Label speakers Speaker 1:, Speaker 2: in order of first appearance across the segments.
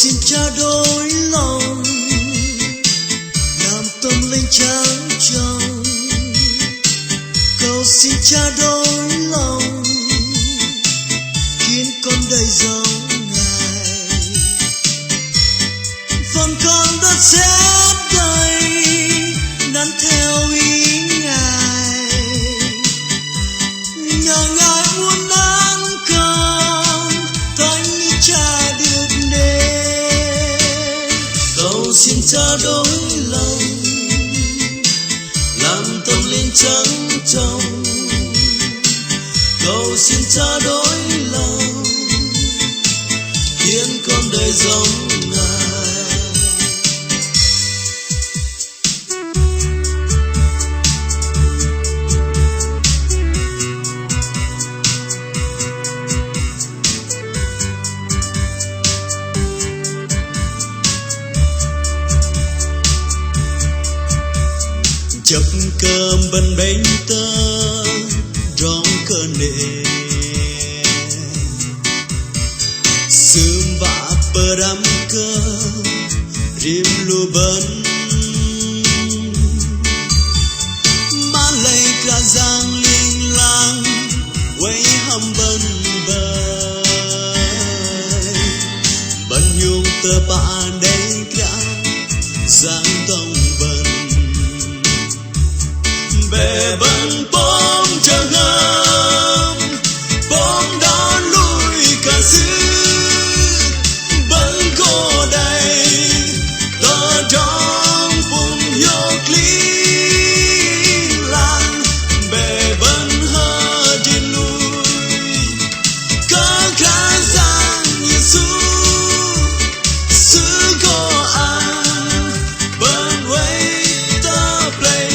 Speaker 1: xin Cha đổi lòng, làm tâm linh trắng trong. Cầu xin Cha đổi lòng, khiến con đầy giống Ngài. Phần con đất xếp đầy, nắn theo ý Ngài. Nhờ Ngài uốn nắn con, thánh ý Cha được đến. Cầu xin Cha đổi lòng, làm tâm linh trắng trong. Cầu xin Cha đổi lòng, khiến con đời giống Ngài. Chập cơm bên bánh tơ rong cơ nề sớm và bờ đám cơ rim lu bên mà lấy ra giang linh lang quay hầm bên bờ nhung tơ ba đây ra giang tông bên bè băng bom chờ ngâm bom đón lui cả xứ băng cô đầy tờ trong vùng nhok lý lan bè băng hơ trên núi có khá giang Giêsu xứ cô ăn băng quay tơ play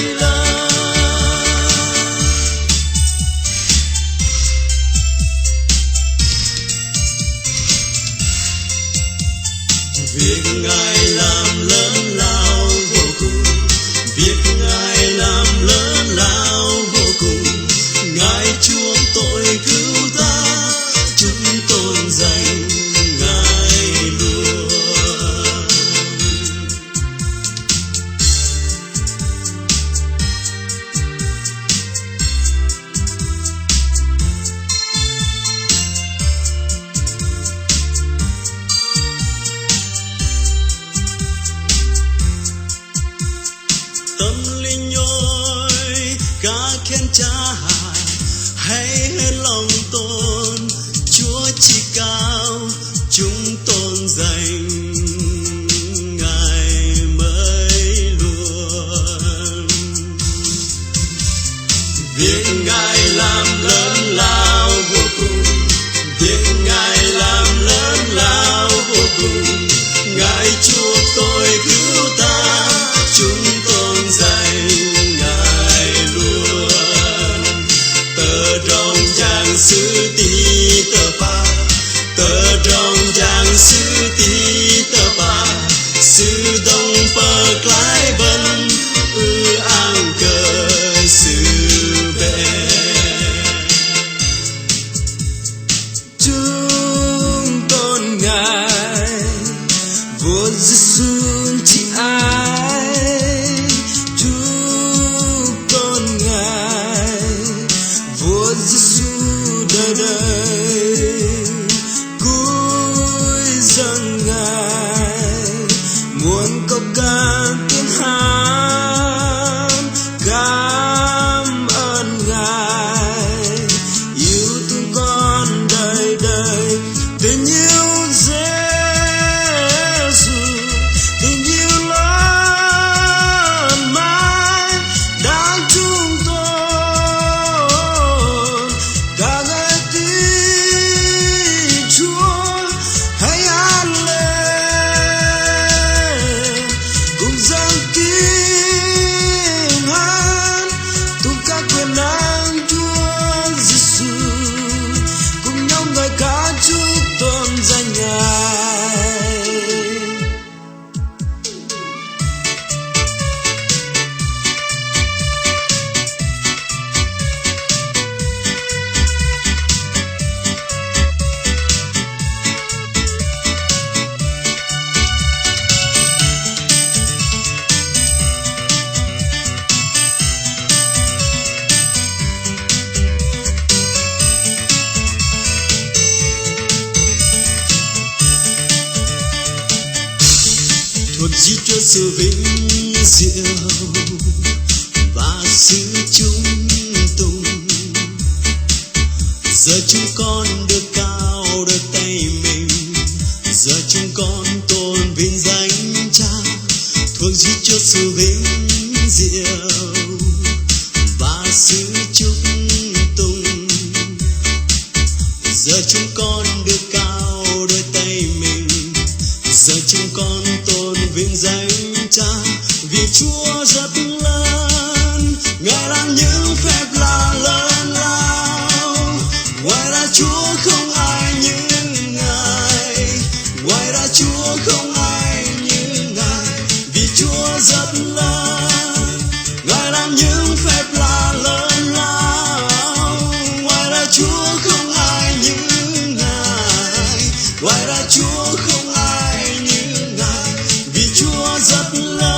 Speaker 1: việc Ngài làm lớn lao vô cùng, việc Ngài làm lớn lao vô cùng. Ngài chuộc tội cứu ta, chúng tôn danh Ngài luôn. Tâm linh ơi, ca khen Cha hãy hết lòng tôn Chúa chi cao, chúng tôn danh Ngài mới luôn. Việc Ngài làm lớn lao vô cùng, việc Ngài làm lớn lao vô cùng. Ngài chuộc tội cứu ta, chúng tôn danh Ngài luôn. Tờ trong trang sử tí tờ ba, tờ trong trang sử tí tờ ba, sư đông bờ lái bân an cờ sư bè. Chúng tôn Ngài vua Giêsu chỉ ai, chúng tôn Ngài vua Giêsu đời đời, cúi dâng Ngài muốn câu ca tiếng hát cảm ơn Ngài yêu thương con đời đời. Tình yêu Giêsu, tình yêu lớn mãi đang chúng tôi ca ngợi tiếng Chúa hãy hát lên cùng dân thuộc Di Chúa sự vinh diệu và sự trung tùng. Giờ chúng con được cao đôi tay mình, giờ chúng con tôn vinh danh Cha, thuộc Di Chúa sự vinh diệu và sự trung tùng. Giờ chúng con được cao đôi tay mình, giờ chúng con tôn vinh danh Cha, vì Chúa rất lớn, Ngài làm những phép lạ lớn lao. Ngoài ra Chúa không ai như Ngài, ngoài ra Chúa không ai như Ngài, vì Chúa rất lớn, Ngài làm những phép lạ lớn lao. Ngoài ra Chúa không ai như Ngài, ngoài ra Chúa không ai như Ngài, vì Chúa rất lớn.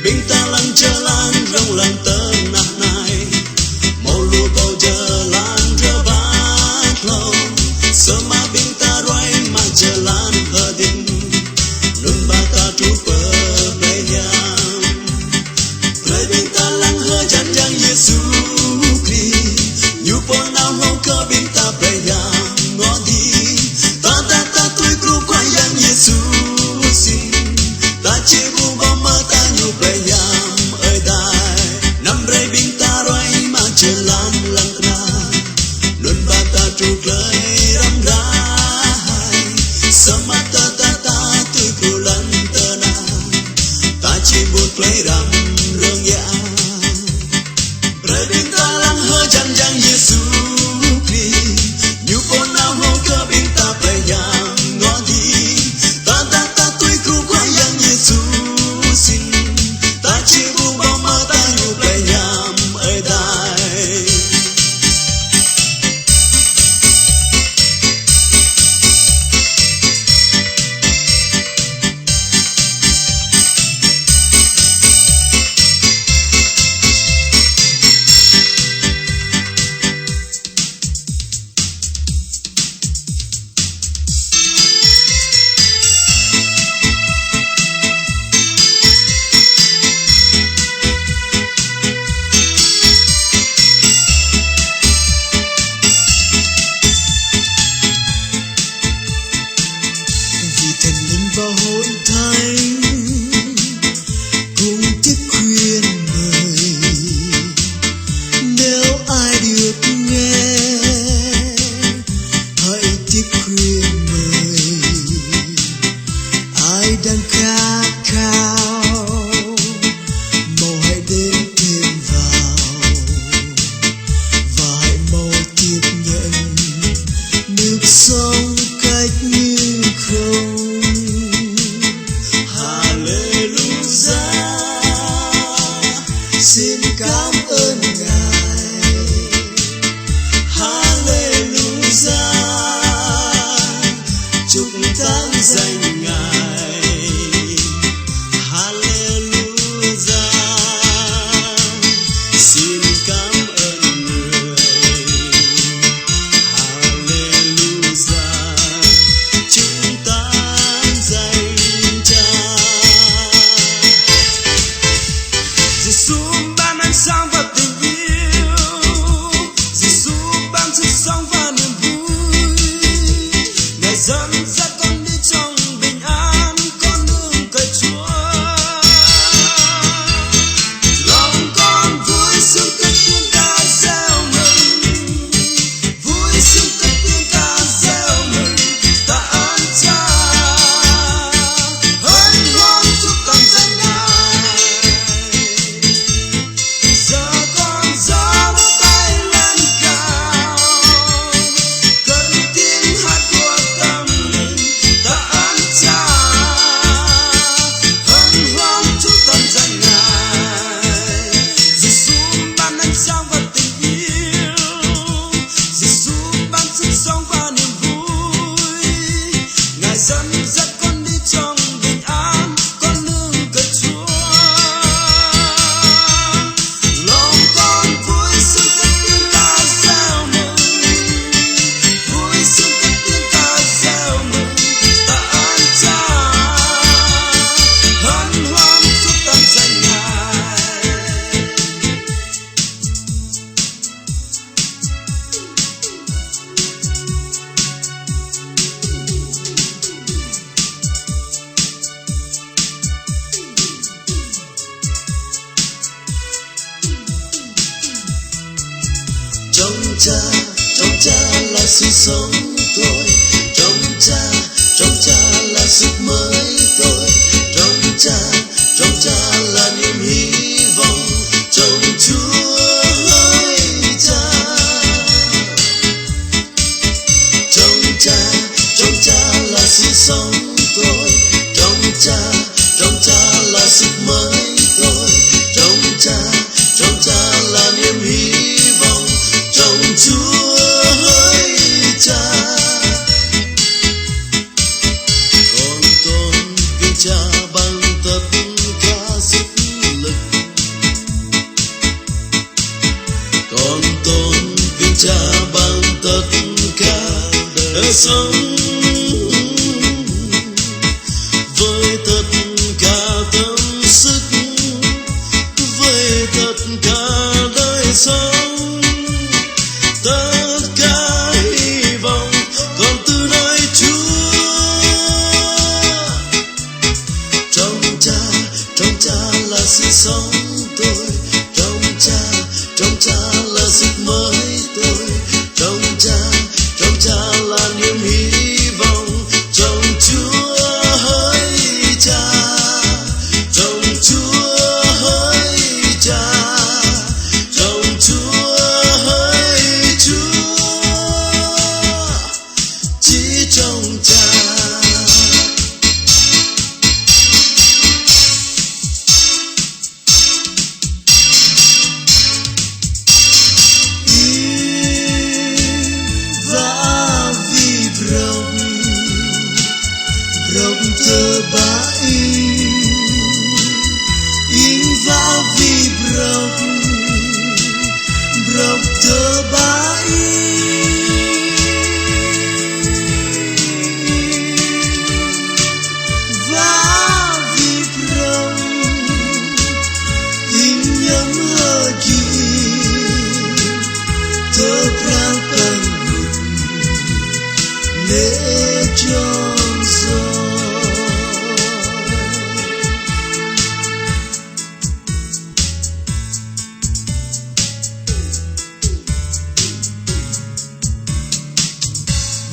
Speaker 1: Bình ta lăn chờ lan rong lan tơ nát nai, màu lúa bầu giờ lan rơ bát lâu. Sơ ma bình ta roi mà chờ lan hờ đình, nun ba ta tru pơ bay nhang. Rơi bình ta lăn hờ chăn chang Giêsu Christ, nhu pon nào hong cơ bình ta bay nhang ngõ đi. Ta tôi kru quay yang Giêsu xin, ta chia bu bom mơ ta nhu bay nhang ơi đai. Năm rơi bình ta roi mà chờ lan lăng na, nun ba ta tru lời râm rai. Sơ ma ta tôi kru lan tơ na, ta chia buộc lấy râm rương ya. Rơi bình ta lăng hơ chăn chang Giêsu Christ, nhu pon nào hong cơ bình ta bay nhang ngõ đi. Ta tôi kru quay yang Giêsu xin, ta chia bu bom mơ ta nhu bay nhang ơi đai. Vì thần linh và hồn thánh cùng tiếng khuyên mời, nếu ai được nghe hãy tiếng khuyên mời. Ai đang khát khao mau hãy đến thêm vào, và hãy mau tiếp nhận nước sống cách như không. Hallelujah, xin cảm ơn Ngài. Hallelujah, chúc tán danh Ngài. Hallelujah, xin cảm ơn Người. Hallelujah, chúng tán danh Cha. Giêsu ban ánh sáng và tình yêu, Giêsu ban sự sống và niềm vui. Ngài dẫn dắt con đi trong bình an, con đường cậy Chúa. Lòng con vui sướng cất tiếng ca reo mừng, vui sướng cất tiếng ca reo mừng. Ta ơn Cha, ơn con chúc tán danh Ngài. Giờ con giơ tay lên cao, cất tiếng hát của tâm linh. sự sống tôi. Trong cha là sức mới tôi. Trong cha là niềm hy vọng. Trong Chúa hỡi Cha. Trong cha là sự sống tôi. Trong cha là sức mới tôi. Trong cha là niềm hy vọng. Trong Chúa hỡi Cha. Con tôn vinh Cha bằng tất cả sức lực. Con tôn vinh Cha bằng tất cả đời sống. Với tất cả tâm sức, với tất cả đời sống, tất cả hy vọng còn từ nơi Chúa. Trong cha là sự sống tôi. Trong cha là sức mới tôi. Trong cha là niềm hy vọng. Trong Chúa hỡi Cha. Trong Chúa hỡi Cha. Trong Chúa hỡi Chúa. Chỉ trong Cha. Và vì rộng terbaik, và vì rộng terbaik, và vì rộng nhắm lagi terberangkan Johnson.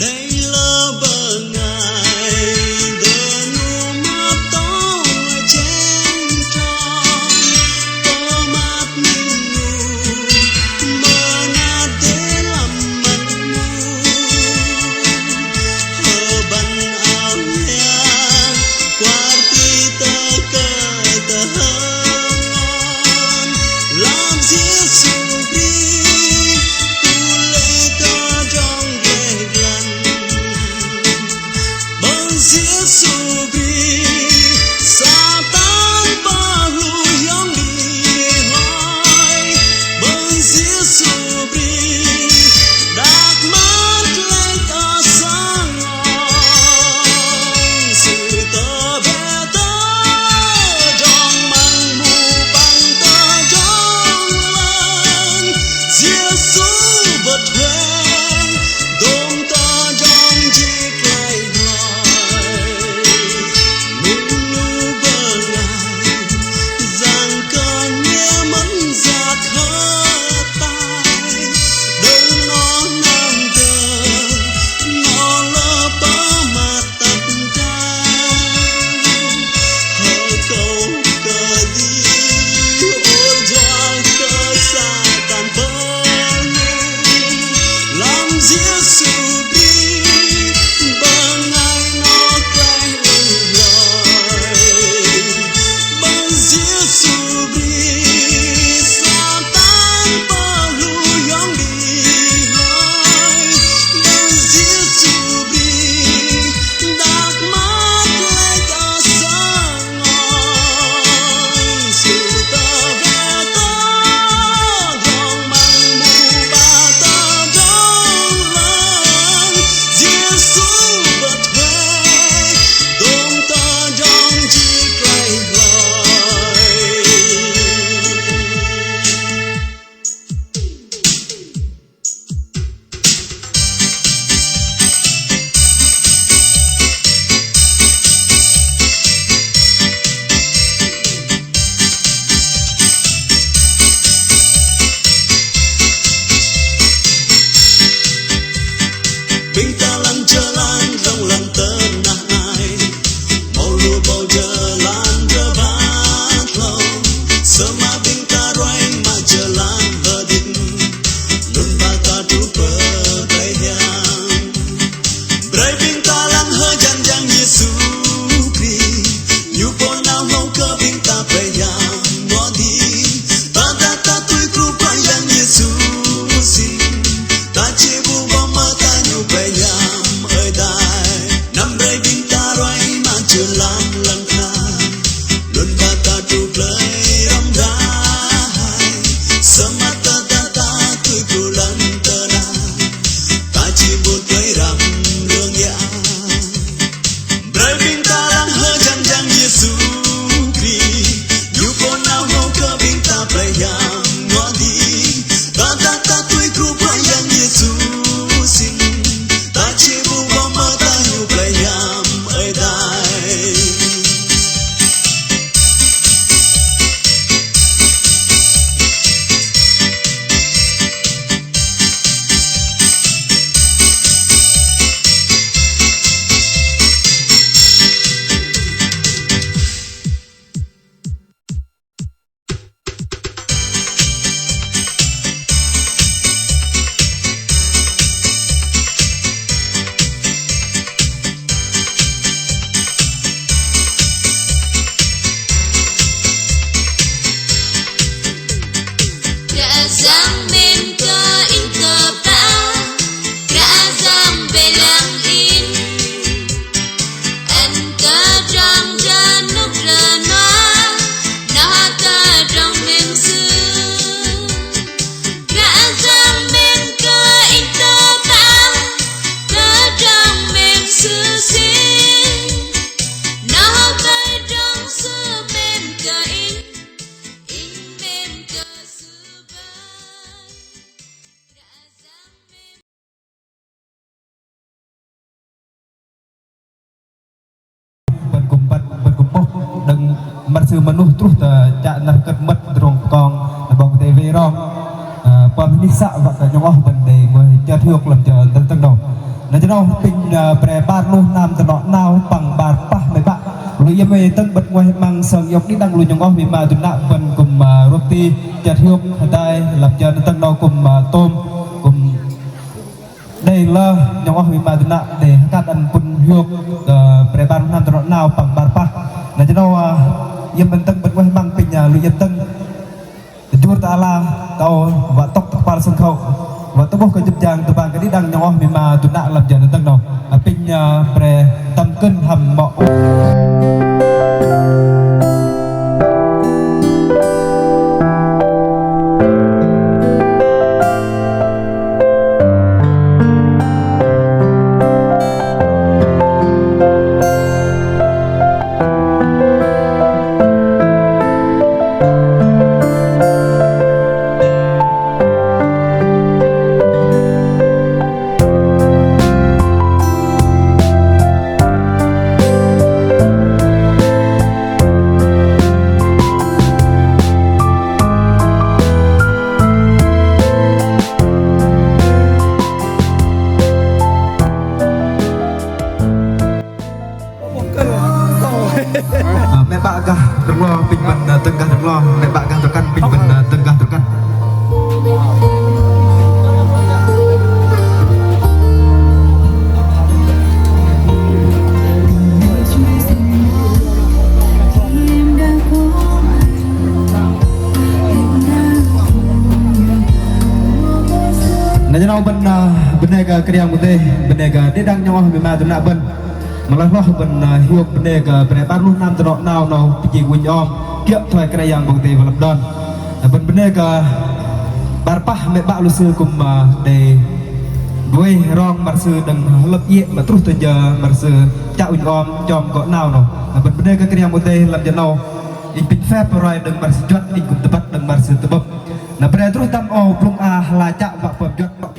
Speaker 1: Đây là bờ ngài đờ nu mắt tối trên tròn có mắt nhìn nụ mờ ngát để làm mặn mù hờ bắn áo nhà cuartita cờ hờn làm giết subri tu lệ ta trong reglan bang giết subri Satan baru yang dihoi bang giết subri dak mat lek asang sự tơ bé tơ trong mang mù bằng tơ trong lần Giêsu bật hẹn đôm tơ trong chiếc lại nói Bray binta lang hơi dang dang Yesu Kri Yu po nào hong cơ binta payam Modi Ta ta ta tui kru payam Yesu Sin Ta chi bu bom mơ ta nyu payam ơi dai Nam bray binta roi man chưa lam lang kha Luân ba ta tru play ram dai Semata ta ta tui kru lan ta na Ta chi bu tui ram lương ya Bray binta lang hơi dang dang Yesu Kri Yu po nào hong cơ binta payam Modi Ta ta ta tui kru payam Yesu Sin Ta chi bu bom mơ ta nyu payam ơi dai
Speaker 2: Razang men ka in ka ta Razang belang in An ka jang januk rana Nah ka jang men su Razang men ka in ka ta Jang men su sin Nah ka jang su men ka in men ka su
Speaker 3: berkumpat berkumpuh dan mersu menuh terus cak narket mat rong kong bong TV rong pom ni sak vak nyong bende ngoi cha thiok lam cha tân tân đâu là cho nó pin pre bar lu nam tân nọ nao bằng bar pa mấy bạn lu yếm về tân bật ngoi mang song yok đi đang lu nyong vì mà tụi nạ bần cùng roti cha thiok tai làm cha tân đâu cùng tôm cùng đây là nhóm học viên mà tụi nạ để các anh quân hiệp pre ban nam tụi nào bằng bar pa là cho nó yếm bên tân bật quay bằng pin nhà lu yếm tân Jumur ta'ala tau wa tok kepala sân khấu và tôi cái chụp chàng tụi bạn cái đi đăng nhóm học viên mà tụi nạ làm dần tân đâu pin pre tâm cân hầm mọ mẹ bạn cả đừng lo bình bình từng cả đừng lo mẹ bạn cả từng căn bình bình từng cả từng căn Nah, bên này cái kriang putih, bên này cái đang nhau với mà tụi nạ bên malah loh ben hiup bene ke bene baru nam tenok nau nau piji winyom kiok tuai kriang putih velap don ben bene ke barpah me bak lusu kum de đuôi rong marsu đừng lập ye mà terus saja marsu cak winyom jom kok nau no ben bene ke kriang putih lap janau in pin feb roi đừng marsu jot in kum tepat đừng marsu tebab nah bene terus tam o plung lacak bak pom jot bak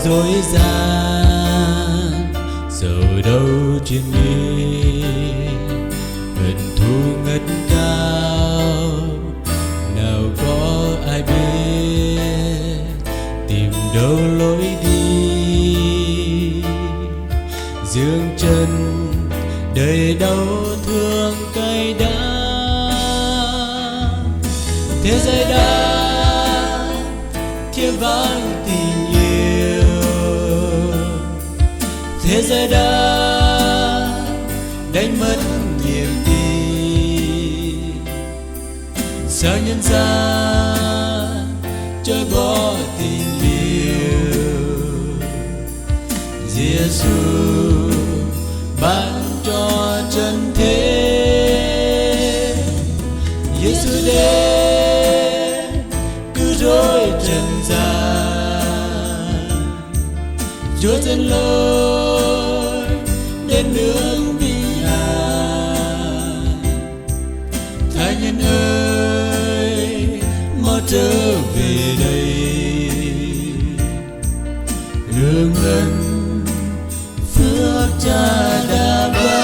Speaker 1: dối gian sầu đâu chuyện nghi hận thù ngất cao nào có ai biết tìm đâu lối đi dương chân đời đau thương cay đắng thế giới đã chia vắng tình yêu thế giới đã đánh mất niềm tin sao nhân gian trôi bỏ tình yêu Giêsu ban cho chân thế Giêsu đến cứu rỗi trần gian Chúa dẫn lối đến nước bình an Thai nhân ơi mau trở về đây hương ân phước Cha đã ban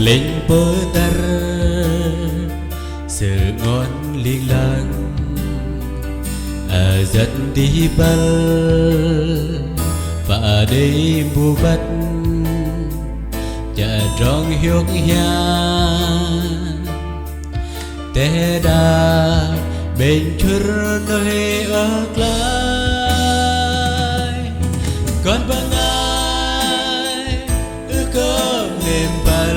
Speaker 1: lên bờ tar sự ngon liên lang rất đi bal và đây bu bắt cha trong hiếu nhà te đa bên chur nơi ở lại con bằng ai cơ mềm bal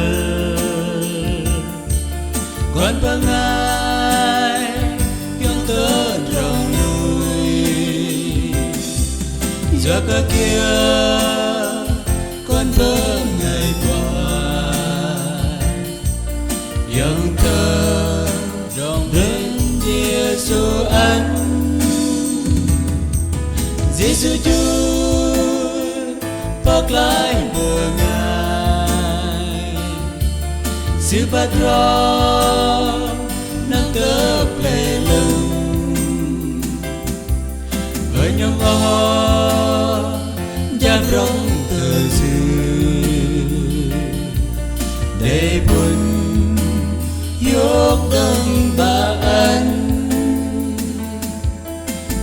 Speaker 1: con bằng ai yang terang núi giờ cả kia con bằng ngày qua yang terang đến Giêsu anh Giêsu Chúa phát lại mưa ngài sự bắt rõ nâng tớp lệ lưng ở nhóm ó giam rong từ dư để buồn dốc đấng bà anh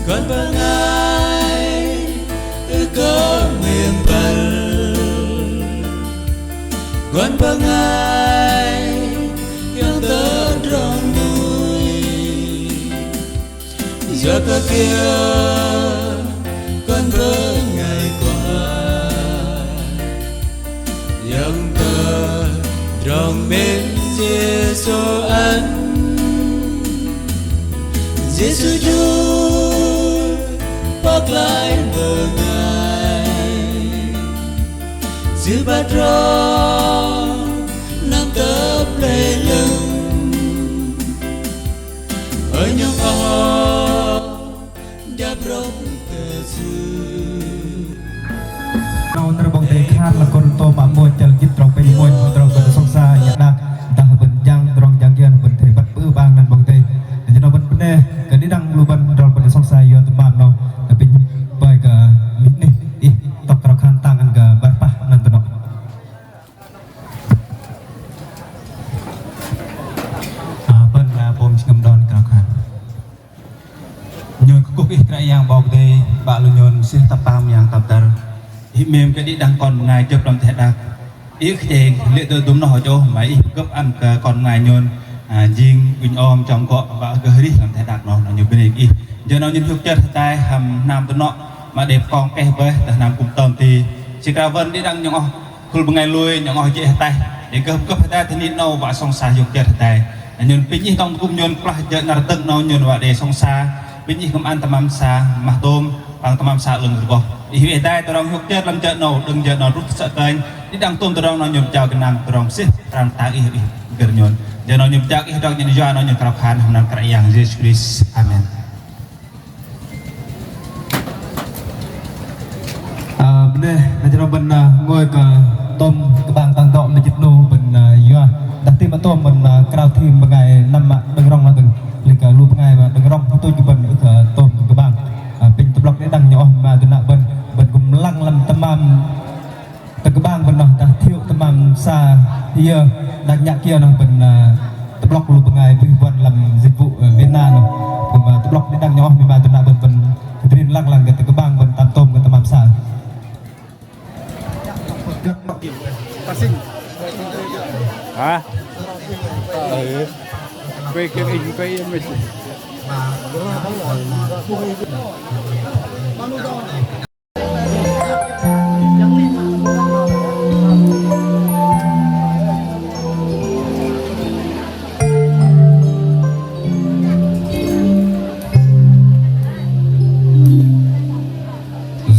Speaker 1: con bằng ai có miền bal con bằng ai yang terang núi giờ cả kia con với ngày qua yang terang bên Giêsu anh Giêsu Chúa bắt lại bờ ngài giữ bắt rõ nắm tớp lệ lưng ở nhóm ó đáp rốc tờ dư
Speaker 3: Nau terbang dekat lakon to makmur jalan jitrong penimoy terong bersongsa yang dah benjang terong jangkian bentai bat bang dan bang teh dan jenau ben pene kadi dang luban terong bersongsa yo temam no tapi baik ke ni tok terong kantang an ke barpah nan tenok
Speaker 4: ih krai yang bọc đây bạ lu nhon sih tapam yang taptar hi mem cái đi đang còn ngày chụp làm thẻ đặc ít cái lệ tôi đúng nó hỏi cho mà ít cấp ăn còn ngày nhon riêng bình om trong cọ và cái đi làm thẻ đặc nó nhiều bên này giờ nó nhìn thực chất tai hầm nam tôi nọ mà đẹp con cái với nam cùng tầm thì chỉ cả vân đi đang nhỏ kul bengai lui nhỏ chị tay để cấp tay thì nít nâu và song xa dục chất tay nhon pin như trong cung nhon plah giờ nار tận nó nhon và để song xa pin như không ăn tamam xa mà tôm bằng tamam xa lưng rồi ý tay tôi đang dục chất làm chợ nâu đừng chợ nâu rút sợ kênh đi đang tôm tôi đang nó nhon chào cái nam tôi đang xích ram tay ý gần nhon giờ nó nhon chào ý đang nhon doa nó nhon kerap khan ham nam kerai yang Jesus Christ amen.
Speaker 3: Nè, cho bên ngồi cả tôm cái bàn tăng độ là dịch nô bên giờ đặt tim tôm bên cao thêm một ngày năm đừng rong là từng lịch cả luôn ngày mà đừng rong tôi chụp bên ở tôm cái bàn bên tập lọc để đằng nhỏ mà từ nãy bên cùng lăng làm tâm am từ cái bàn bên đó đã thiếu tâm am xa giờ đặt nhạc kia nó bên tập lọc luôn ngày bên làm dịch vụ ở Việt Nam cùng tập lọc để đằng nhỏ mà từ nãy bên lăng lăng cái cái bàn bên tam tôm cái tâm am xa
Speaker 5: hả? Quay cái hình quay mình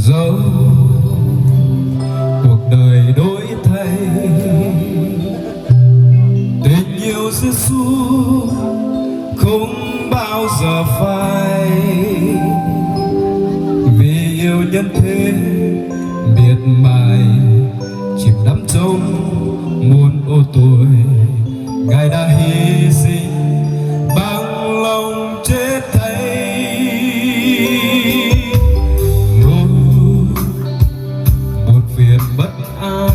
Speaker 3: dẫu cuộc đời đổi thay tình yêu Giêsu không bao giờ phai vì yêu nhân thế miệt mài chìm đắm trong muôn ô tuổi Ngài đã hy sinh bằng lòng chết thay phiền bất an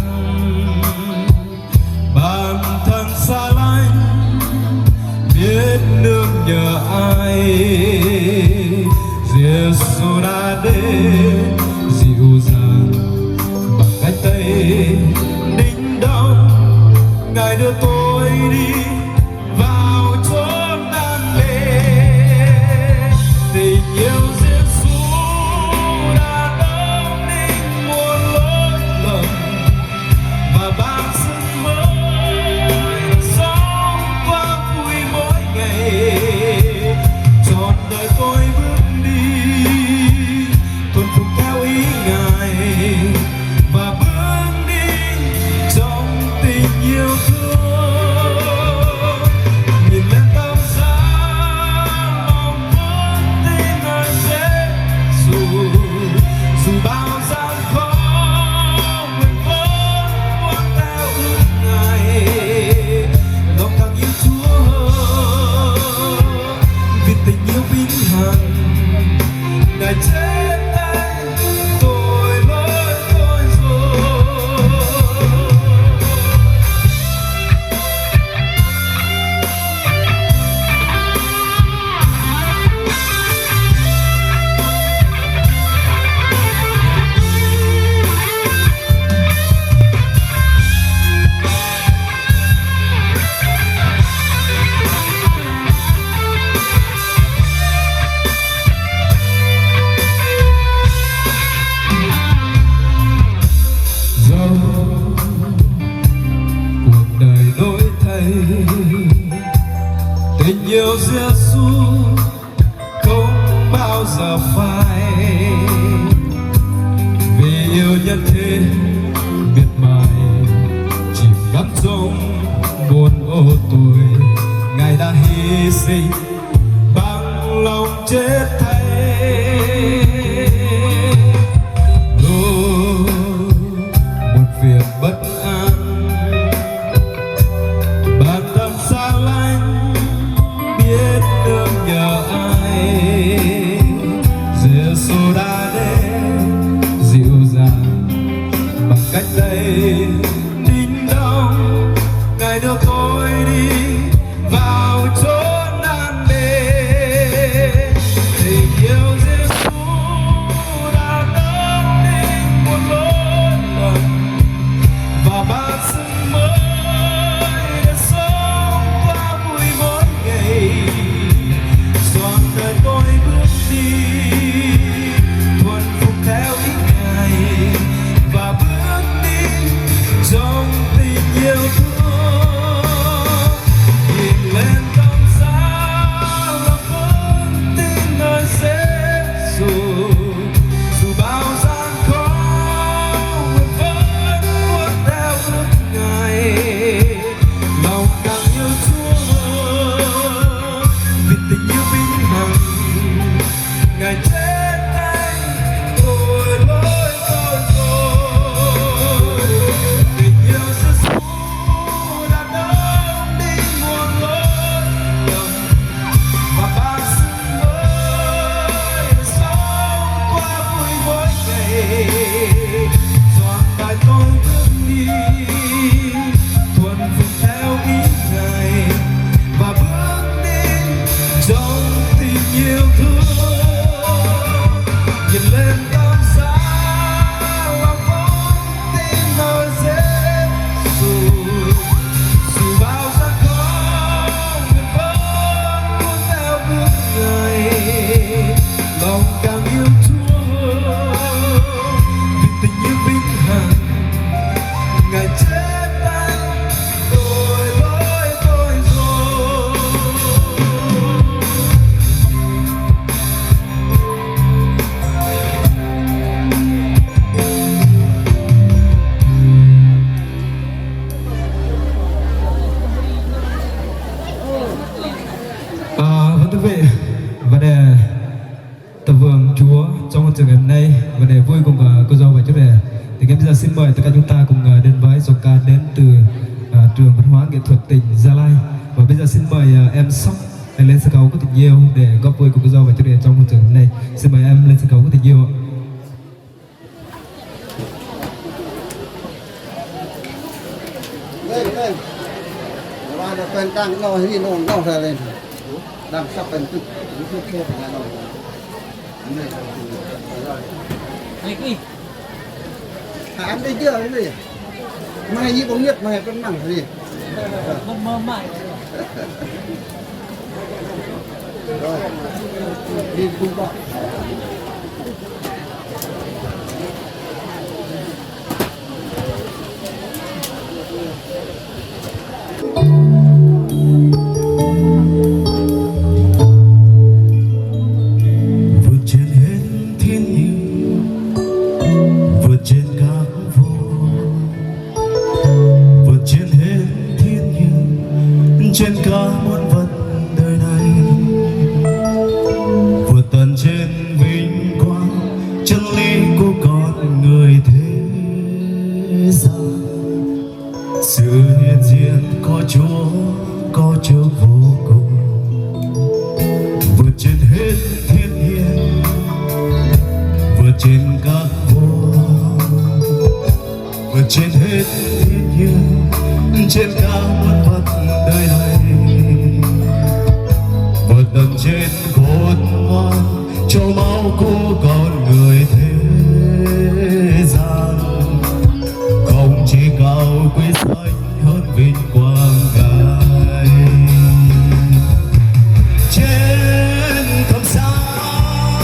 Speaker 3: bản thân xa lánh biết nương nhờ ai Giêsu đã đến dịu dàng bằng cánh tay đinh đóng Ngài đưa tôi đi vào chốn an lệ tình yêu Giêsu đã đóng đinh muôn lỗi lầm và ban sức mới sống qua vui mỗi ngày trọn đời tôi bước đi thuần phục theo ý Ngài và bước đi trong tình yêu thương nhìn lên tâm giá mong muốn tin nơi Giêsu dù bao gian khó mình vẫn muốn theo ước Ngài lòng càng yêu Chúa vì tình yêu vĩnh hằng Ngài chết thay tội lỗi tôi rồi. Dẫu cuộc đời đổi thay tình yêu Giêsu không bao giờ phai vì yêu nhân thế miệt mài chìm đắm trong buồn ô tuổi Ngài đã hy sinh bằng lòng chết thay phiền bất an bản tâm xa lánh biết nương nhờ ai Giêsu đã đến dịu dàng bằng cách đây đinh đóng Ngài đưa tôi đi vào chốn an lệ tình yêu Giêsu xin mời tất cả chúng ta cùng đến với giọng ca đến từ trường văn hóa nghệ thuật tỉnh Gia Lai. Và bây giờ xin mời em Sóc lên sân khấu có tình yêu để góp vui cùng cô dâu và chủ đề trong chương trình này. Xin mời em lên sân khấu có tình yêu ạ.
Speaker 6: Lên và nó quen tăng nó thì nó ra lên đang sắpเป็นตึกทุกเทพงานเราหาอันได้เยอะเลยมาให้ยี่ปงเงียบมาให้เป็นมั่งสิมันมากดีคุณบอก
Speaker 1: trên cả muôn vật đời này, vượt tận trên vinh quang chân lý của con người thế gian. Sự hiện diện có Chúa vô cùng, vượt trên hết thiên nhiên, vượt trên các vua, vượt trên hết thiên nhiên, trên cả muôn vật đời này, vượt tận trên khôn ngoan cho máu của con người thế gian. Không chỉ cao quý danh hơn vinh quang Ngài. Trên thập sáng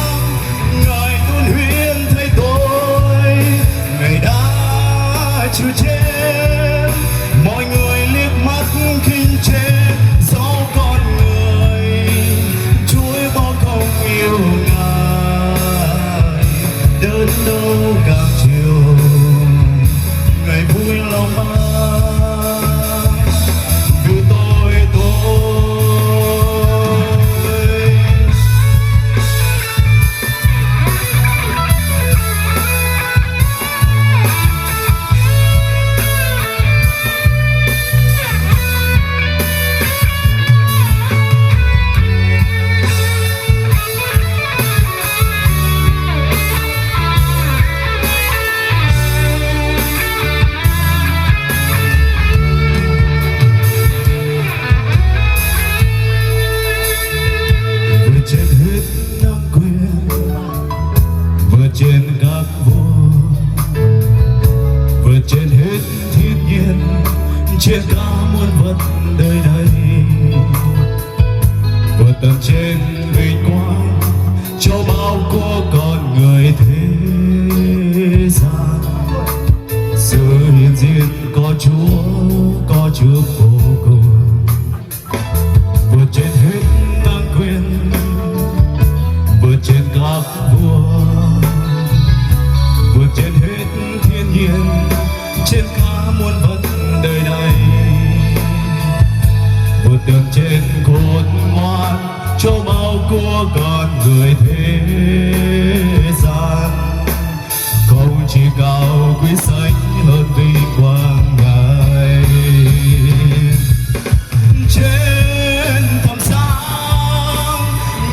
Speaker 1: Ngài tuôn huyễn thấy tôi, Ngài đã chịu chết, mọi người liếc mắt khinh chê dẫu con người Chúa bao không yêu Ngài. Đến đâu càng chiều Ngài vui lòng ban cứu tôi. Trên các vua, vượt trên hết thiên nhiên, trên cả muôn vật đời này, vượt tận trên vinh quang cho bao của con người thế gian. Sự hiện diện có Chúa vô cùng, vượt trên hết năng quyền, vượt trên các vua, vượt trên hết thiên nhiên, trên cả muôn vật đời này, vượt tận trên khôn ngoan cho bao của con người thế gian. Không chỉ cao quý danh hơn vinh quang Ngài. Trên thập sáng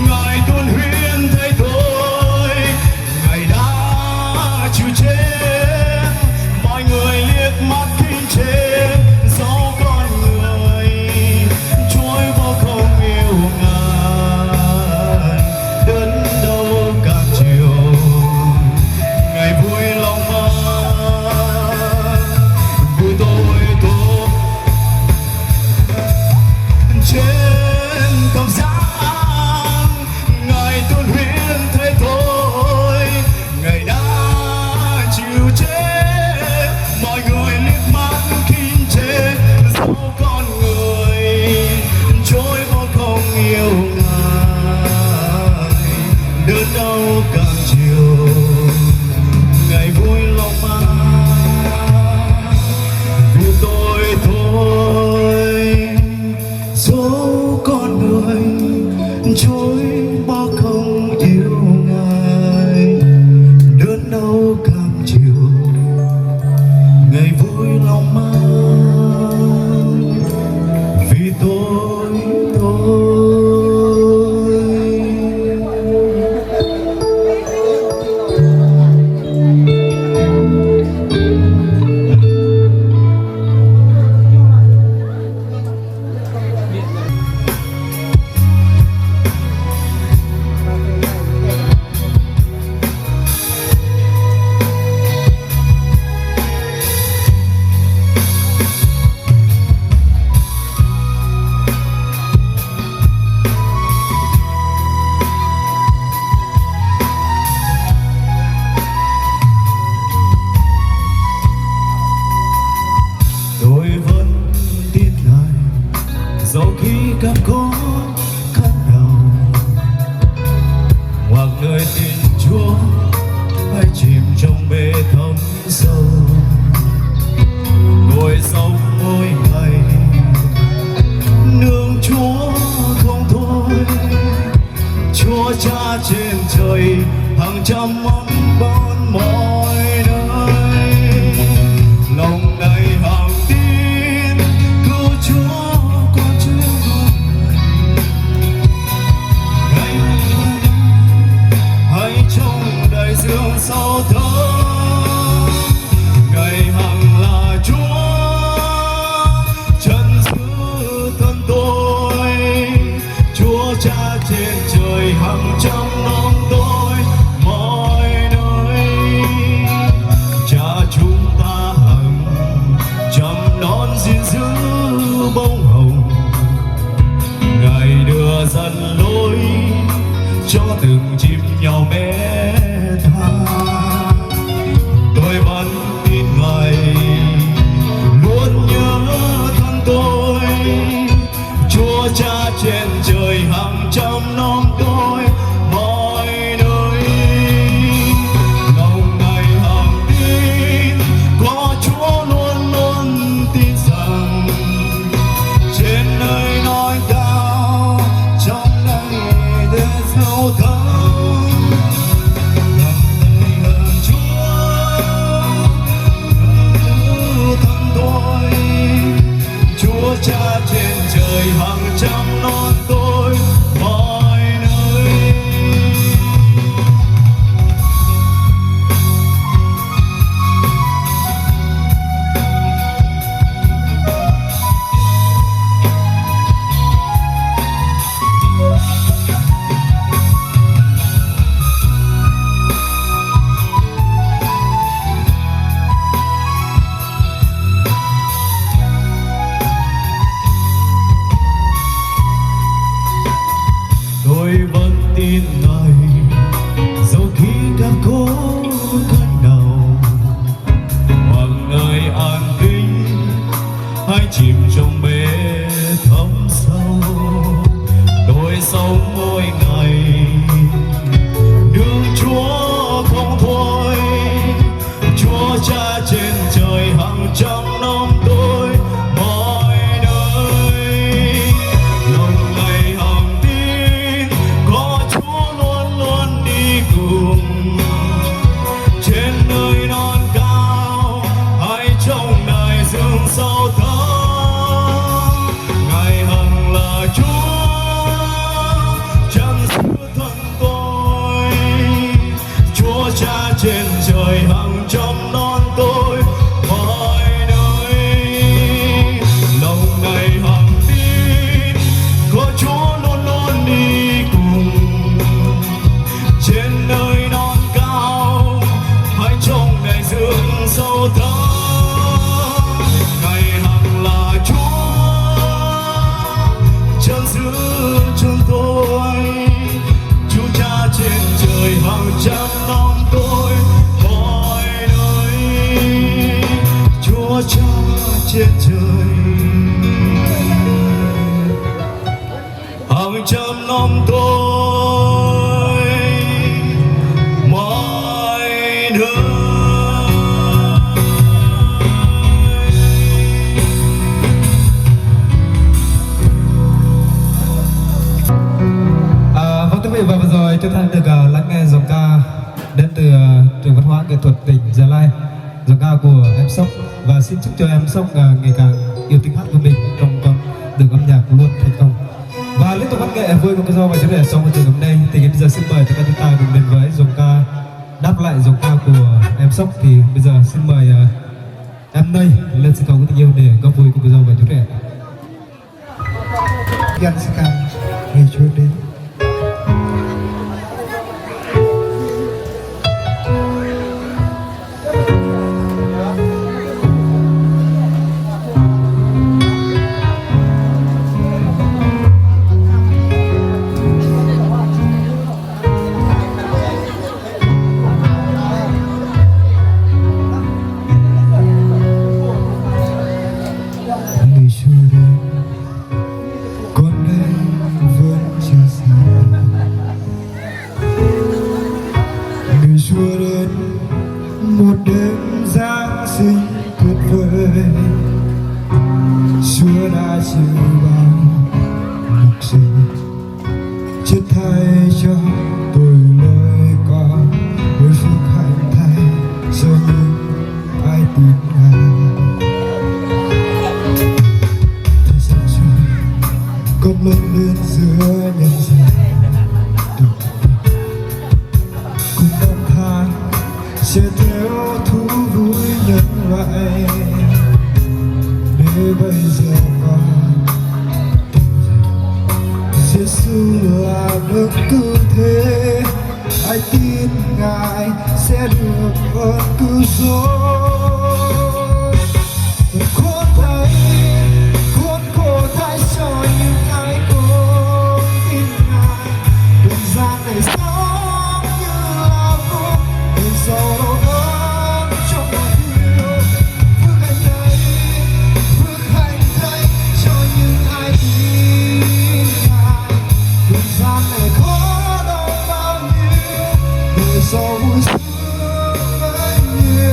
Speaker 1: Ngài tuôn huyễn thấy tôi, Ngài đã chịu chết, mọi người liếc mắt khinh chê dẫu con người Chúa vô không yêu Ngài. Đến đâu càng chiều Ngài vui lòng ban khi gặp khó khăn nào, hoặc nơi tin Chúa hay chìm trong bể thâm sâu, ngồi sống mỗi ngày nương Chúa không thôi. Chúa Cha trên trời hàng trăm món bon mọi nơi, lòng này hàng tin cứu Chúa con chưa ngày hay trong đại dương sâu thẳm, ngày hằng là Chúa chân giữ thân tôi. Chúa Cha trên trời hàng trăm năm tôi mọi nơi, Cha chúng ta hằng trăm non gìn giữ bông hồng, Ngài đưa dẫn lối cho từng chim nhỏ bé tha. Tôi vẫn tin Ngài luôn nhớ thân tôi. Chúa Cha trên trời hàng trăm năm tôi mọi nơi, lòng Ngài hàng tin có Chúa luôn luôn tin rằng trên nơi nói cao trong đây để sâu thẳm, gần đây hơn Chúa hơn thân tôi. Chúa Cha trên trời hàng trăm non tôi mọi nơi. Tôi vẫn tin Ngài dẫu khi gặp khó khăn nào, hoặc nơi an tĩnh hay chìm trong bể thâm sâu. Tôi sống mỗi ngày nương Chúa không thôi. Chúa Cha trên trời hàng trăm năm tôi mọi nơi, lòng Ngài hàng tin có Chúa luôn luôn đi cùng. Trên nơi non cao hay trong đại dương sâu thẳm, Ngài hằng là Chúa chân giữ thân tôi. Chúa Cha trên trời hàng trăm non tôi mọi nơi, lòng Ngài hàng tin có Chúa luôn luôn đi cùng. Trên nơi non cao hay trong đại dương sâu thẳm, Ngài hằng là Chúa chân giữ chân tôi. Chúa Cha trên trời hàng trăm năm tôi mọi nơi, Chúa Cha trên trời hàng trăm năm tôi mọi nơi.
Speaker 3: Vâng, quý vị, và vừa rồi chúng ta được lắng nghe dòng ca đến từ trường văn hóa nghệ thuật tỉnh Gia Lai, dòng ca của em Sóc, và xin chúc cho em Sóc ngày càng yêu tiếng hát của mình trong con đường âm nhạc luôn thành công. Và liên tục văn nghệ vui cùng do và chúng ta xong một trường hôm nay thì bây giờ xin mời tất cả chúng ta cùng đến với dòng ca đáp lại dòng ca của em Sóc. Thì bây giờ xin mời em Nây lên sân khấu của tình yêu để góp vui cùng dâu và chú rể.
Speaker 6: Gan sẽ càng ngày Chúa đến.
Speaker 3: xưa đã chịu bao nhục sinh, chết thay cho tôi lời ca với phước hạnh thay cho những ai tin Ngài. Thời gian trôi con lớn lên giữa nhân gian, cùng năm tháng sẽ theo thú vui nhân loại. Để bây giờ con Giêsu là đấng cứu thế, ai tin Ngài sẽ được ơn cứu rỗi. Khốn thay, khốn khổ thay cho những ai không tin Ngài. Đời gian này sống như là vô, đời giàu ơn trong mọi điều. Phước hạnh thay, phước hạnh thay cho những ai tin Ngài. Đời gian này khó đâu bao nhiêu, đời giàu vui sướng bấy nhiêu.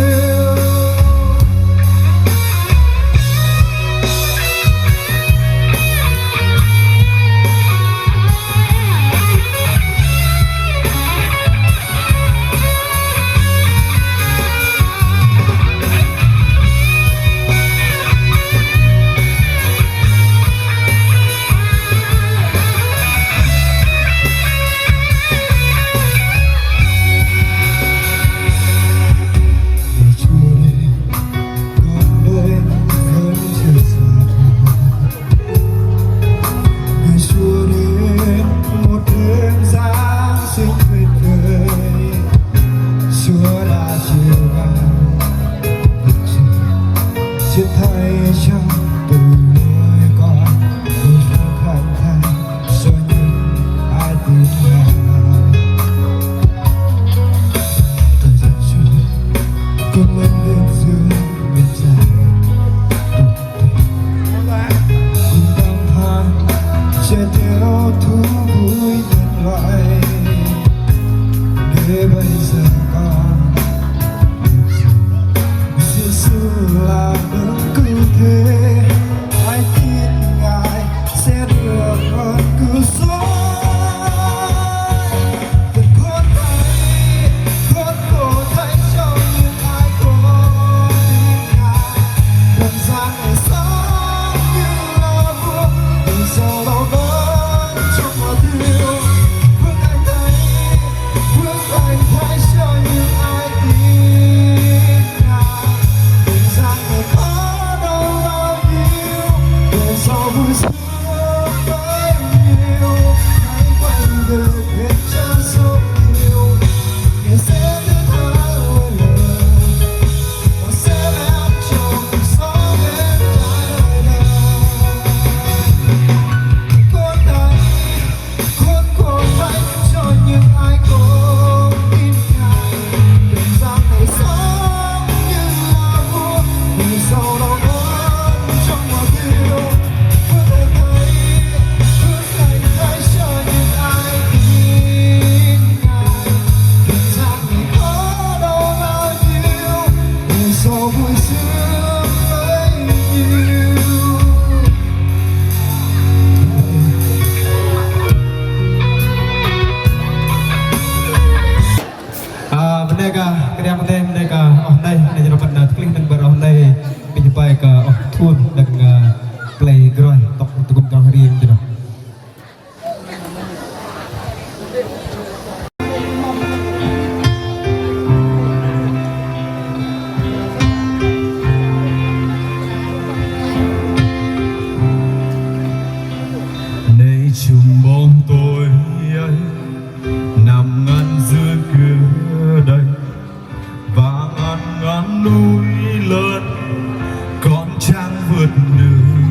Speaker 7: vượt đường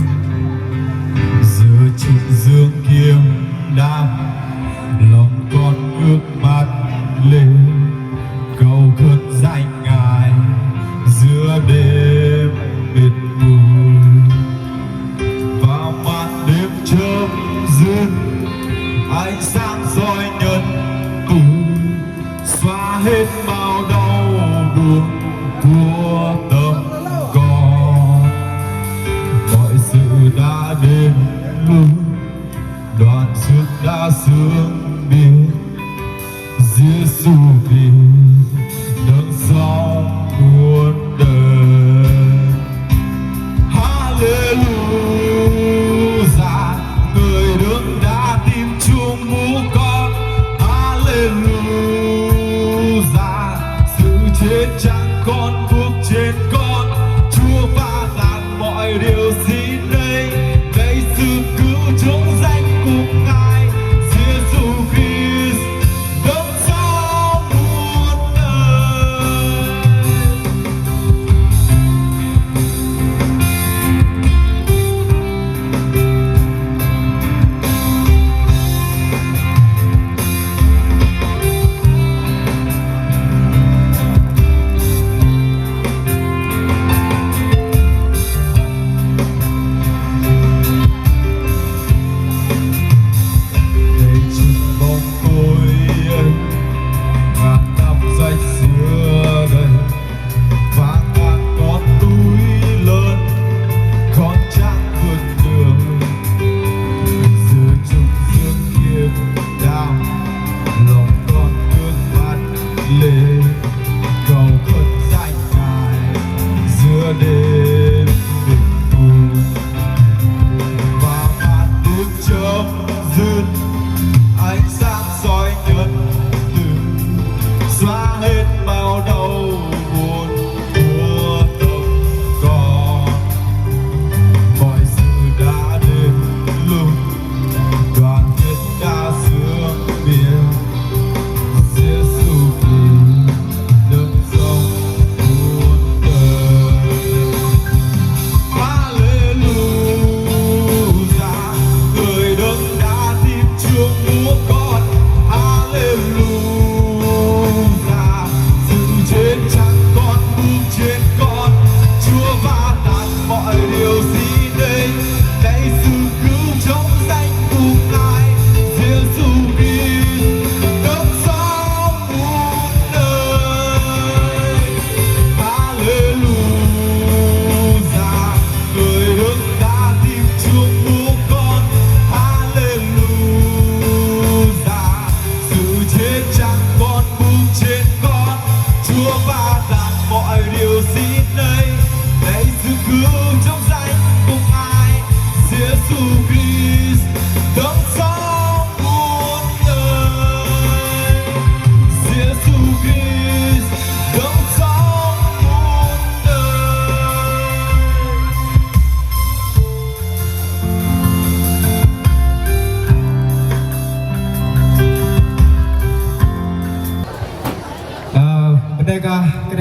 Speaker 7: giờ chỉ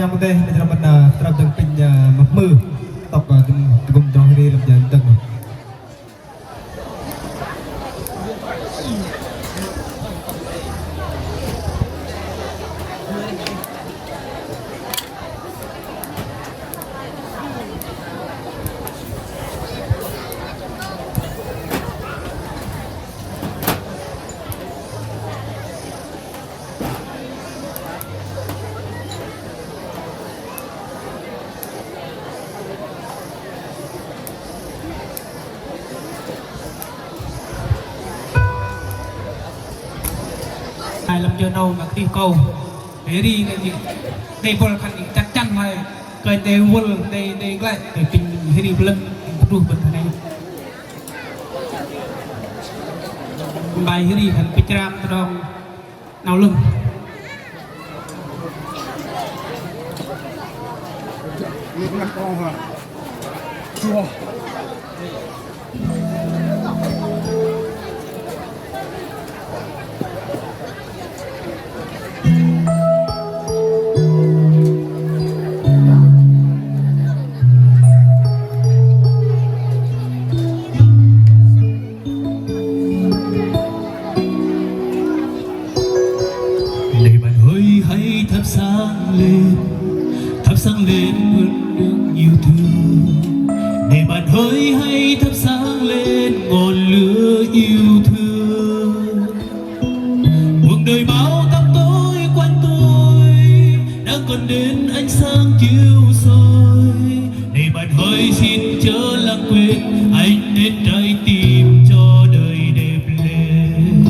Speaker 3: yang penting macam mana terap dengan pinya mah tok tegum terang hari lebih janteng.
Speaker 7: Ai làm cho đâu mà đi câu để đi cái gì đây vừa khăn chắc chắn hay cái đây vừa đây lại để tình hay đi lưng đủ bình thường này bài hay đi thành picram trong nào lưng
Speaker 6: Những năm con hả? Chua.
Speaker 8: thắp sáng lên vươn đường yêu thương, để bạn hỡi hay thắp sáng lên ngọn lửa yêu thương. Cuộc đời bao tăm tối quanh tôi đã còn đến ánh sáng chiếu soi, để bạn hỡi xin chớ lãng quên anh đến trái tim cho đời đẹp lên.